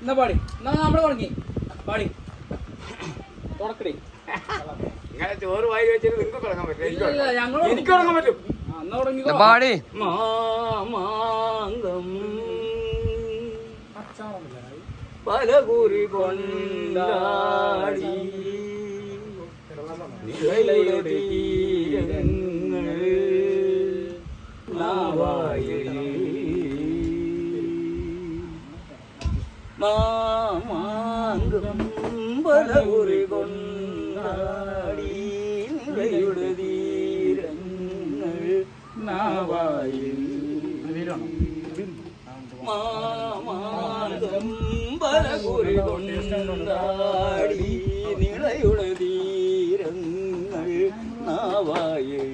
എന്നാ പാടി, എന്നാ നമ്മള് തുടങ്ങി പാടി തുടക്കടി. ഇങ്ങനെ ചോറ് വായി വെച്ചിട്ട് നിങ്ങൾക്ക് തുടങ്ങാൻ പറ്റില്ല, ഞങ്ങൾ എനിക്ക് തുടങ്ങാൻ പറ്റും. എന്നാ തുടങ്ങി പാടി. മാമാങ്കം പലകുറി കൊണ്ടാടി നിലയുടെ തീരങ്ങൾ നാവായിൽ മാമാങ്കം പലകുറി കൊണ്ടാടി നിലയുടെ തീരങ്ങൾ നാവായിൽ മാമാങ്കം പലകുറി കൊണ്ടാടി നിളയുടെ തീരങ്ങൾ നാവായിൽ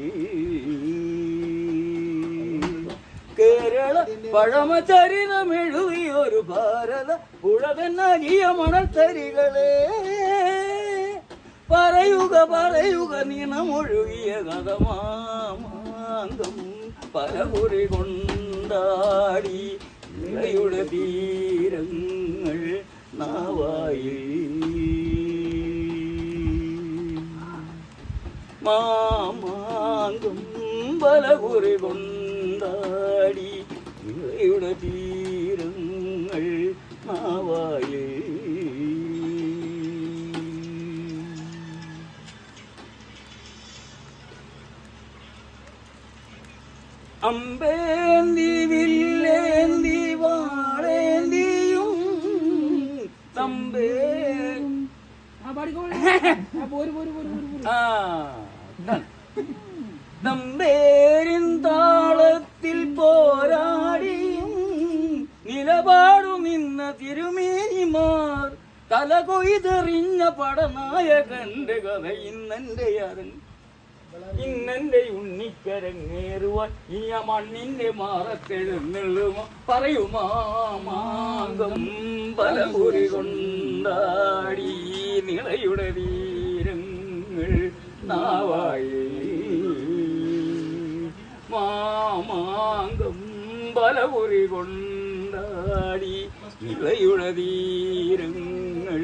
കേരള പഴമചരിതമെഴുതിയൊരു ഭാരത പുഴകന്നലിയ മണത്തരികളെ പറയുക പറയുക നിണമൊഴുകിയ കഥമാമാങ്കം പലകുറി കൊണ്ടാടി നിളയുടെ തീരങ്ങൾ നാവായിൽ മാമാങ്കം പലകുറി കൊണ്ടാടി നിളയുടെ തീരങ്ങൾ നാവായിൽ അമ്പേന്തി വില്ലേന്തി വാളേന്തിയും തമ്പേ തമ്പേരിൻ താളത്തിൽ പോരാടിയും നിലപാടു നിന്ന തിരുമേനിമാർ തല കൊയ്തെറിഞ്ഞ പടനായകന്റെ കഥ ഇന്നെന്റെ ഉണ്ണിക്കരങ്ങേറുവാൻ ഈ ആ മണ്ണിന്റെ മാറത്തെഴുന്നള്ളുമോ പറയുമാമാങ്കം പലകുറി കൊണ്ടാടി നിളയുടെ തീരങ്ങൾ നാവായി മാമാങ്കം പലകുറി കൊണ്ടാടി നിളയുടെ തീരങ്ങൾ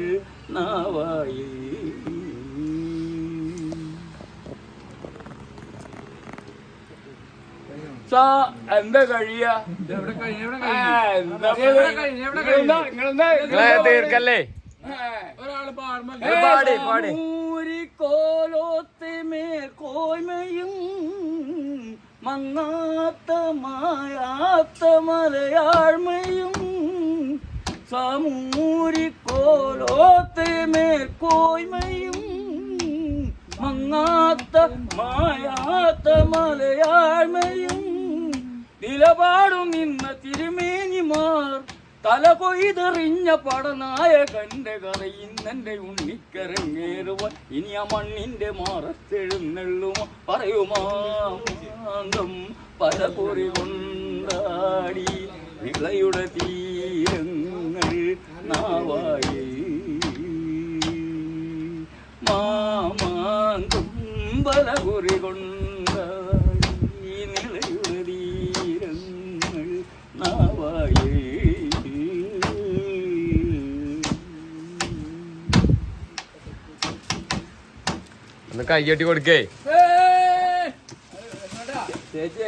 നാവായി എന്താ കഴിയാ തീർക്കല്ലേ. കോലോത്തെ മേൽക്കോയ്മയും മങ്ങാത്ത മായാത്ത മലയാഴ്മയും സമൂരിക്കോലോത്തെ മേൽക്കോയ്മയും മങ്ങാത്ത മായാത്ത മലയാഴ്മയും നിലപാടു നിന്ന തിരുമേനിമാർ തല കൊയ്തെറിഞ്ഞ പടനായകന്റെ കഥ ഇന്നെന്റെ ഉണ്ണിക്കരങ്ങേറുവാൻ ഇനി ആ മണ്ണിന്റെ മാറത്തെഴുന്നള്ളുമോ പറയുമാന്തം പലകുറി കൊണ്ടാടി നിളയുടെ തീരങ്ങൾ നാവായി മാമാങ്കം പലകുറി കൊണ്ടാടി നിളയുടെ തീരങ്ങൾ നാവായി ഒന്ന് കയ്യട്ടി കൊടുക്കേ.